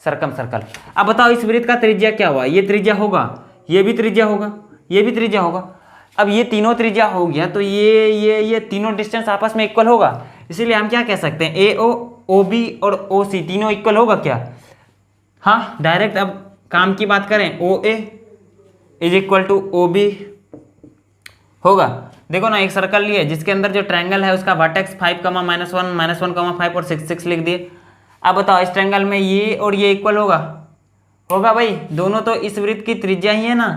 सर्कम सर्कल। अब बताओ इस वृत्त का त्रिज्या क्या हुआ, ये त्रिज्या होगा, ये भी त्रिज्या होगा, ये भी त्रिज्या होगा। अब ये तीनों त्रिज्या हो गया तो ये तीनों डिस्टेंस आपस में इक्वल होगा, इसीलिए हम क्या कह सकते हैं, ए ओ, ओ बी और ओ सी तीनों इक्वल होगा क्या, हाँ डायरेक्ट। अब काम की बात करें, O A is equal to O B होगा। देखो ना, एक सर्कल लिए जिसके अंदर जो ट्रायंगल है उसका वर्टेक्स 5, -1, -1, 5 और 6, 6 लिख दिए। अब बताओ इस ट्रायंगल में ये और ये इक्वल होगा भाई, दोनों तो इस वृत्त की त्रिज्या ही है ना,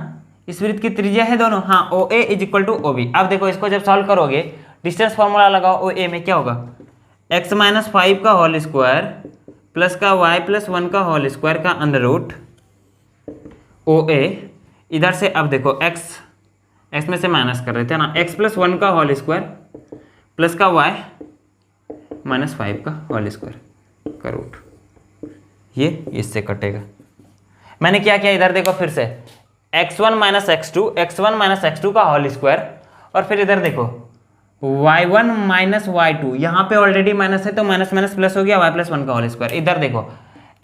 इस वृत्त की त्रिज्या है दोनों, हाँ। O A is equal to O B. अब देखो इसको जब सॉल्व करोगे, डिस्टेंस फॉर्मूला लगाओ, ओ ए में क्या होगा, x - 5 का होल स्क्वायर प्लस का y + 1 का होल स्क्वायर का अंडर रूट ओ ए। इधर से अब देखो x में से माइनस कर रहे थे ना, x + 1 का होल स्क्वायर प्लस का y - 5 का होल स्क्वायर का रूट, ये इससे कटेगा। मैंने क्या किया, इधर देखो फिर से x1 - x2 का होल स्क्वायर, और फिर इधर देखो y1 - y2, यहाँ पे ऑलरेडी माइनस है तो माइनस माइनस प्लस हो गया, y + 1 का होल स्क्वायर। इधर देखो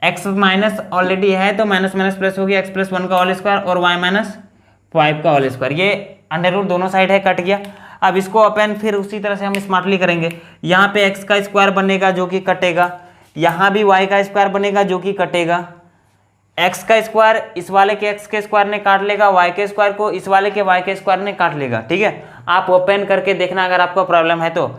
x माइनस ऑलरेडी है तो माइनस माइनस प्लस हो गया, x + 1 का होल स्क्वायर और y - 5 का होल स्क्वायर। ये अंडर रूट दोनों साइड है, कट गया। अब इसको अपन फिर उसी तरह से हम स्मार्टली करेंगे, यहाँ पे x का स्क्वायर बनेगा जो कि कटेगा, यहाँ भी y का स्क्वायर बनेगा जो कि कटेगा। x का स्क्वायर इस वाले के x के स्क्वायर ने काट लेगा, y के स्क्वायर को इस वाले के y के स्क्वायर ने काट लेगा, ठीक है। आप ओपन करके देखना अगर आपको प्रॉब्लम है तो।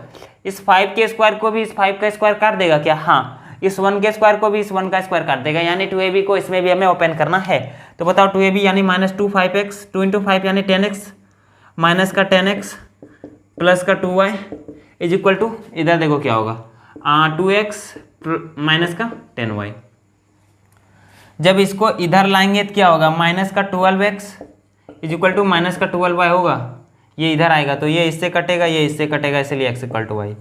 इस 5 के स्क्वायर को भी इस 5 का स्क्वायर काट देगा क्या, हाँ। इस 1 के स्क्वायर को भी इस 1 का स्क्वायर काट देगा, यानी 2ab को इसमें भी हमें ओपन करना है। तो बताओ 2ab यानी -2 5x, 2 × 5 यानी 10x, माइनस का 10x प्लस का 2y इज इक्वल टू, इधर देखो क्या होगा, 2x माइनस का 10y। जब इसको इधर लाएंगे तो क्या होगा, माइनस का 12x is equal to minus का 12y होगा। ये इधर आएगा तो ये इससे कटेगा, ये इससे कटेगा, इसलिए x इक्वल टू y।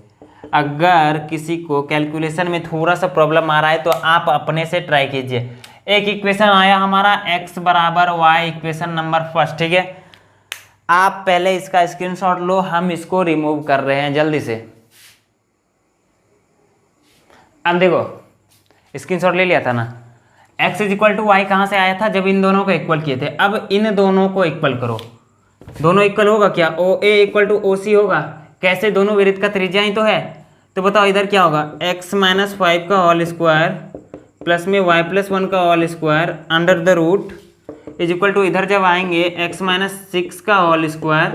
अगर किसी को कैलकुलेशन में थोड़ा सा प्रॉब्लम आ रहा है तो आप अपने से ट्राई कीजिए। एक इक्वेशन आया हमारा x = y, equation number first, ठीक है। आप पहले इसका स्क्रीनशॉट लो, हम इसको रिमूव कर रहे हैं जल्दी से। अब देखो स्क्रीनशॉट ले लिया था ना, x is equal to Y कहाँ से आया था, जब इन दोनों को इक्वल किए थे। अब इन दोनों को इक्वल करो, दोनों इक्वल होगा क्या, ओ ए इक्वल टू ओ सी होगा। कैसे, दोनों वृत्त का त्रिज्या ही तो है। तो बताओ इधर क्या होगा, x माइनस 5 का होल स्क्वायर प्लस में y प्लस 1 का whole square under the root is equal to, इधर जब आएंगे x माइनस 6 का होल स्क्वायर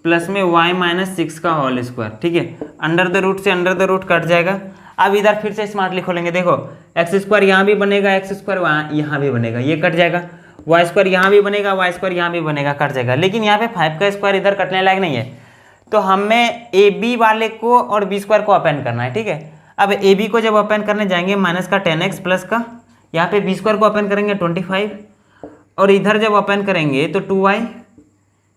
प्लस में y माइनस 6 का होल स्क्वायर। ठीक है, अंडर द रूट से अंडर द रूट कट जाएगा। अब इधर फिर से स्मार्टली खोलेंगे, देखो एक्स स्क्वायर यहाँ भी बनेगा, एक्स स्क्वायर यहाँ भी बनेगा, ये कट जाएगा। वाई स्क्वायर यहाँ भी बनेगा, वाई स्क्वायर यहाँ भी बनेगा, कट जाएगा। लेकिन यहाँ पे 5 का स्क्वायर इधर कटने लायक नहीं है, तो हमें ए बी वाले को और बी स्क्वायर को अपेंड करना है। ठीक है, अब ए बी को जब अपेंड करने जाएंगे माइनस का 10x प्लस का, यहाँ पे बी स्क्वायर को अपेंड करेंगे 25, और इधर जब अपेंड करेंगे तो 2y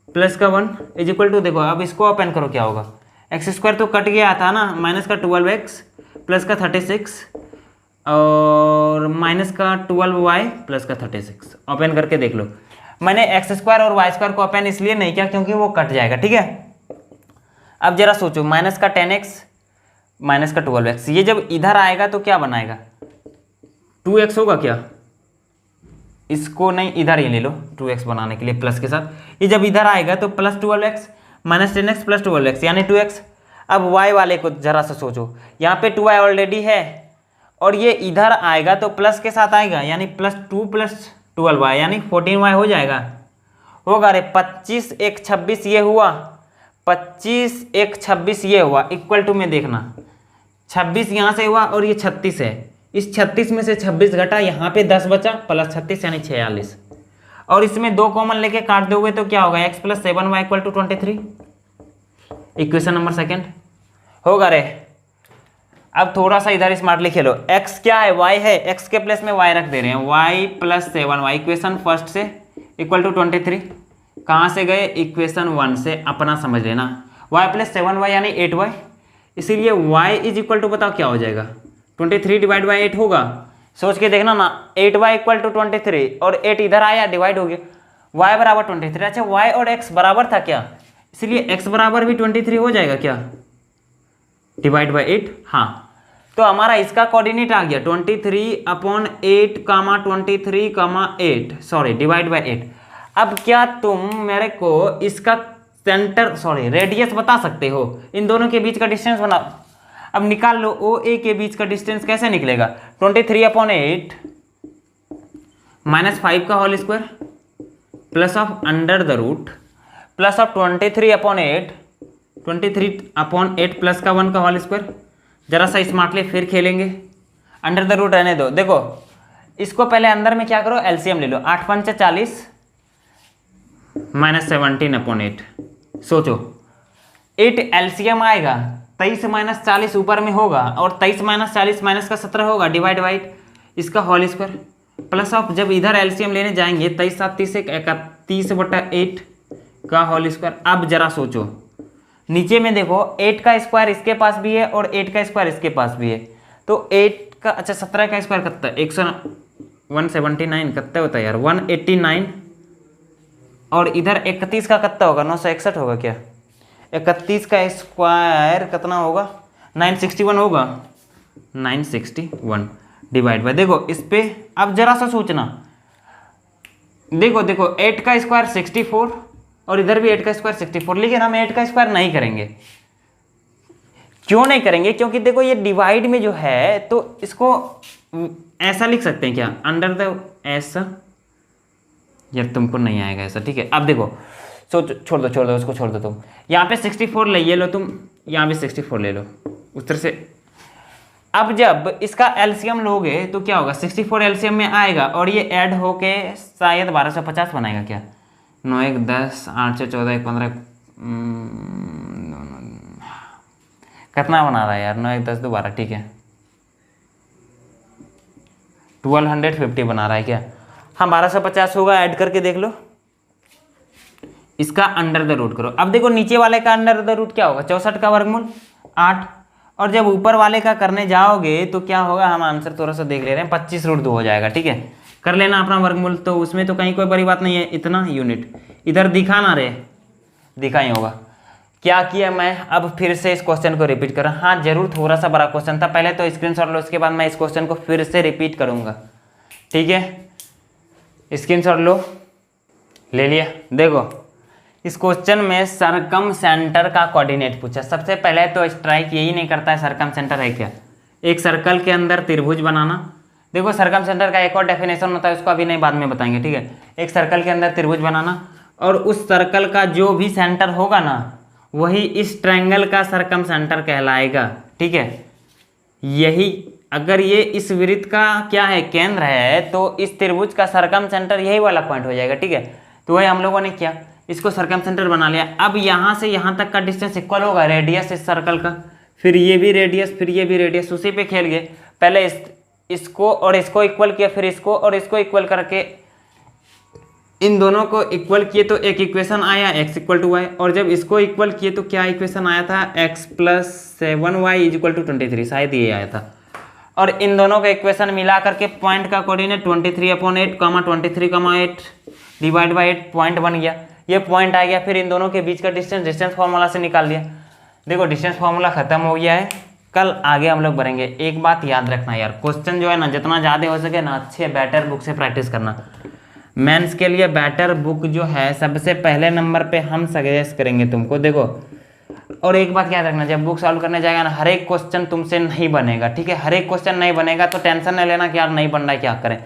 प्लस का 1 इज इक्वल टू, देखो अब इसको अपेंड करो क्या होगा, एक्स स्क्वायर तो कट गया था ना, माइनस का 12x प्लस का 36 और माइनस का 12y प्लस का 36। ओपन करके देख लो, मैंने एक्स स्क्वायर और वाई स्क्वायर को ओपन इसलिए नहीं किया क्योंकि वो कट जाएगा। ठीक है, अब जरा सोचो, माइनस का 10x माइनस का 12x, ये जब इधर आएगा तो क्या बनाएगा, 2x होगा क्या, इसको नहीं इधर ही ले लो 2x बनाने के लिए प्लस के साथ। ये जब इधर आएगा तो plus 12x minus 10x plus 12x यानी 2x। अब y वाले को जरा सा सोचो, यहाँ पे 2y ऑलरेडी है और ये इधर आएगा तो प्लस के साथ आएगा यानी प्लस 2 प्लस 12y यानी 14y हो जाएगा, होगा रे। 25 1 26 ये हुआ, 25 1 26 ये हुआ, इक्वल टू में देखना 26 यहाँ से हुआ और ये 36 है, इस 36 में से 26 घटा, यहाँ पे 10 बचा प्लस 36 यानी 46, और इसमें 2 कॉमन लेके काट दोगे तो क्या होगा, x plus 7y equal to 23। Equation number second होगा रे। अब थोड़ा सा इधर स्मार्टली खेलो, x क्या है, y है, x के प्लेस में y रख दे रहे हैं, y plus 7y equation first से इक्वल टू 23। कहाँ से गए, इक्वेशन 1 से, अपना समझ लेना, y प्लस 7y यानी 8y, इसीलिए y इज इक्वल टू बताओ क्या हो जाएगा, 23 डिवाइड बाई 8 होगा। सोच के देखना ना, 8y इक्वल टू 23 और 8 इधर आया डिवाइड हो गया, y बराबर 23। अच्छा y और x बराबर था क्या, इसलिए x बराबर भी 23 हो जाएगा क्या, डिवाइड बाई 8। हाँ, तो हमारा इसका कोऑर्डिनेट आ गया 23/8 कामा 23 कामा 8 सॉरी डिवाइड बाई 8। अब क्या तुम मेरे को इसका सेंटर सॉरी रेडियस बता सकते हो, इन दोनों के बीच का डिस्टेंस बनाओ। अब निकाल लो ओ ए के बीच का डिस्टेंस कैसे निकलेगा, 23/8 माइनस 5 का whole square plus of under the root plus of 23/8 23/8 plus का 1 का होल स्क्वायर। जरा सा स्मार्टली फिर खेलेंगे, अंडर द रूट रहने दो। देखो इसको पहले अंदर में क्या करो, एलसीएम ले लो, 8 पंचे 40 माइनस 17/8। सोचो 8 एलसीएम आएगा, 23 माइनस 40 ऊपर में होगा और 23 माइनस 40 माइनस का 17 होगा, डिवाइड बाई 8 इसका होल स्क्वायर प्लस ऑफ, जब इधर एलसीएम लेने जाएंगे 23 7 30 31/8 का होल स्क्वायर। अब जरा सोचो नीचे में देखो 8 का स्क्वायर इसके पास भी है और 8 का स्क्वायर इसके पास भी है, तो 8 का अच्छा 17 का स्क्वायर कितना है, 179 कितना होता है यार, 189, और इधर 31 का कितना होगा, 961 होगा क्या, 31 का स्क्वायर कितना होगा, 961 होगा, 961 डिवाइड बाय, देखो इस पे अब जरा सा सोचना, देखो 8 का स्क्वायर 64 और इधर भी 8 का स्क्वायर 64, लेकिन हम 8 का स्क्वायर नहीं करेंगे। क्यों नहीं करेंगे, क्योंकि देखो ये डिवाइड में जो है तो इसको ऐसा लिख सकते हैं क्या, अंडर द ऐसा, यार तुमको नहीं आएगा ऐसा, ठीक है। अब देखो छोड़ दो उसको छोड़ दो, तुम यहाँ पे 64 ले लो, तुम यहाँ भी 64 ले लो उस तरह से। अब जब इसका एलसीएम लोगे तो क्या होगा, 64 एलसीएम में आएगा और ये ऐड होके शायद 1250 बनाएगा क्या, 9 1 10 8 6 14 1 15 कितना बना रहा है यार, 9 1 10 2 12, ठीक है 1250 बना रहा है क्या, हाँ 1250 होगा, ऐड करके देख लो। इसका अंडर द रूट करो, अब देखो नीचे वाले का अंडर द रूट क्या होगा, 64 का वर्गमूल 8, और जब ऊपर वाले का करने जाओगे तो क्या होगा, हम आंसर थोड़ा सा देख ले रहे हैं, 25√2 हो जाएगा, ठीक है। कर लेना अपना वर्गमूल, तो उसमें तो कहीं कोई बड़ी बात नहीं है, इतना यूनिट इधर दिखा ना रे, दिखा ही होगा। क्या किया मैं, अब फिर से इस क्वेश्चन को रिपीट कर रहा हूँ। हाँ जरूर थोड़ा सा बड़ा क्वेश्चन था, पहले तो स्क्रीनशॉट लो, उसके बाद मैं इस क्वेश्चन को फिर से रिपीट करूँगा, ठीक है। स्क्रीनशॉट लो, ले लिया। देखो इस क्वेश्चन में सरकम सेंटर का कोऑर्डिनेट पूछा। सबसे पहले तो स्ट्राइक यही नहीं करता है सरकम सेंटर है क्या, एक सर्कल के अंदर त्रिभुज बनाना। देखो सरकम सेंटर का एक और डेफिनेशन होता है, उसको अभी नहीं बाद में बताएंगे, ठीक है। एक सर्कल के अंदर त्रिभुज बनाना और उस सर्कल का जो भी सेंटर होगा ना वही इस ट्रायंगल का सरकम सेंटर कहलाएगा, ठीक है। यही अगर ये इस वृत्त का क्या है केंद्र है तो इस त्रिभुज का सरकम सेंटर यही वाला पॉइंट हो जाएगा, ठीक है। तो वही हम लोगों ने किया, इसको सरकम सेंटर बना लिया। अब यहाँ से यहाँ तक का डिस्टेंस इक्वल होगा रेडियस इस सर्कल का, फिर ये भी रेडियस, फिर ये भी रेडियस, उसी पे खेल गए। पहले इसको और इसको इक्वल किया, फिर इसको और इसको इक्वल करके इन दोनों को इक्वल किए तो एक इक्वेशन आया x इक्वल टू वाई, और जब इसको इक्वल किए तो क्या इक्वेशन आया था x plus 7y is equal to 23, शायद ये आया था। और इन दोनों का इक्वेशन मिला करके पॉइंट का कोऑर्डिनेट 23/8 23,8 डिवाइड बाई 8 पॉइंट बन गया, ये पॉइंट आ गया। फिर इन दोनों के बीच का डिस्टेंस फार्मूला से निकाल दिया। देखो डिस्टेंस फार्मूला खत्म हो गया है, कल आगे हम लोग बढ़ेंगे। एक बात याद रखना यार, क्वेश्चन जो है ना जितना ज़्यादा हो सके ना अच्छे बेटर बुक से प्रैक्टिस करना। मेंस के लिए बेटर बुक जो है सबसे पहले नंबर पे हम सजेस्ट करेंगे तुमको। देखो और एक बात याद रखना, जब बुक सॉल्व करने जाएगा ना हर एक क्वेश्चन तुमसे नहीं बनेगा, ठीक है। हर एक क्वेश्चन नहीं बनेगा तो टेंशन नहीं लेना कि यार नहीं बन रहा है क्या करें।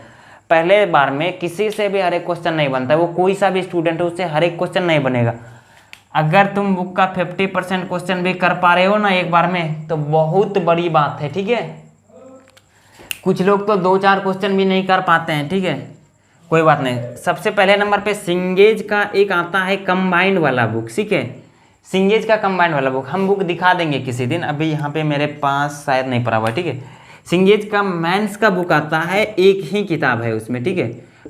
पहले बार में किसी से भी हर एक क्वेश्चन नहीं बनता है, वो कोई सा भी स्टूडेंट हो उससे हर एक क्वेश्चन नहीं बनेगा। अगर तुम बुक का 50% क्वेश्चन भी कर पा रहे हो ना एक बार में तो बहुत बड़ी बात है, ठीक है। कुछ लोग तो 2-4 क्वेश्चन भी नहीं कर पाते हैं, ठीक है, कोई बात नहीं। सबसे पहले नंबर पे सिंगेज का एक आता है कंबाइंड वाला बुक, ठीक है। सिंगेज का कंबाइंड वाला बुक हम बुक दिखा देंगे किसी दिन, अभी यहाँ पे मेरे पास शायद नहीं पड़ा हुआ, ठीक है। सिंगेज का मेंस का बुक आता है, एक ही किताब है उसमें, ठीक है।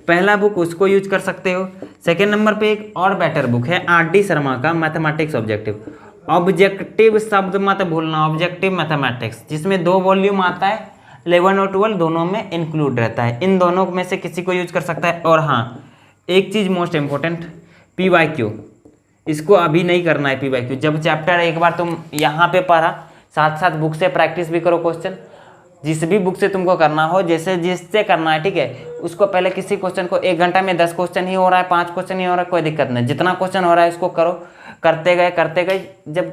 पहला बुक उसको यूज कर सकते हो। सेकेंड नंबर पे एक और बेटर बुक है RD शर्मा का मैथमेटिक्स ऑब्जेक्टिव। ऑब्जेक्टिव शब्द मत भूलना, ऑब्जेक्टिव मैथमेटिक्स, जिसमें 2 वॉल्यूम आता है, 11 और 12 दोनों में इंक्लूड रहता है। इन दोनों में से किसी को यूज कर सकता है। और हाँ एक चीज़ मोस्ट इंपॉर्टेंट, PYQ, इसको अभी नहीं करना है। PYQ जब चैप्टर एक बार तुम यहाँ पे पढ़ा, साथ साथ बुक से प्रैक्टिस भी करो। क्वेश्चन जिस भी बुक से तुमको करना हो, जैसे जिससे करना है, ठीक है, उसको पहले किसी क्वेश्चन को 1 घंटा में 10 क्वेश्चन ही हो रहा है, 5 क्वेश्चन ही हो रहा है, कोई दिक्कत नहीं, जितना क्वेश्चन हो रहा है उसको करो। करते गए जब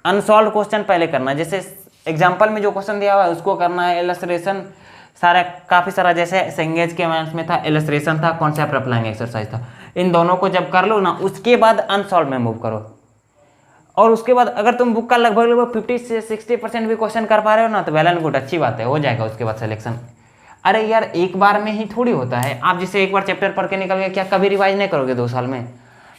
अनसॉल्व क्वेश्चन पहले करना है, जैसे एग्जाम्पल में जो क्वेश्चन दिया हुआ है उसको करना है। इलस्ट्रेशन सारा काफ़ी सारा, जैसे सिंगेज के मैथ्स में था इलस्ट्रेशन था, कॉन्सेप्ट अप्लाइंग एक्सरसाइज था। इन दोनों को जब कर लो ना उसके बाद अनसॉल्व में मूव करो। और उसके बाद अगर तुम बुक का लगभग 50 से 60% भी क्वेश्चन कर पा रहे हो ना तो वेल एंड गुड, अच्छी बात है, हो जाएगा उसके बाद सिलेक्शन। अरे यार एक बार में ही थोड़ी होता है, आप जैसे एक बार चैप्टर पढ़ के निकल गए, क्या कभी रिवाइज नहीं करोगे 2 साल में?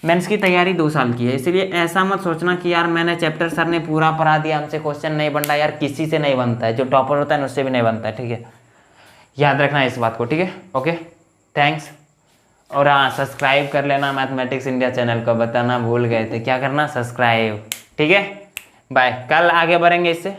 मेंस की तैयारी 2 साल की है, इसलिए ऐसा मत सोचना कि यार मैंने चैप्टर सर ने पूरा पढ़ा दिया हमसे क्वेश्चन नहीं बन रहा। यार किसी से नहीं बनता है, जो टॉपर होता है उससे भी नहीं बनता है, ठीक है। याद रखना इस बात को, ठीक है। Okay thanks. और हाँ सब्सक्राइब कर लेना मैथमेटिक्स इंडिया चैनल को, बताना भूल गए थे, क्या करना, सब्सक्राइब, ठीक है। बाय, कल आगे बढ़ेंगे इससे।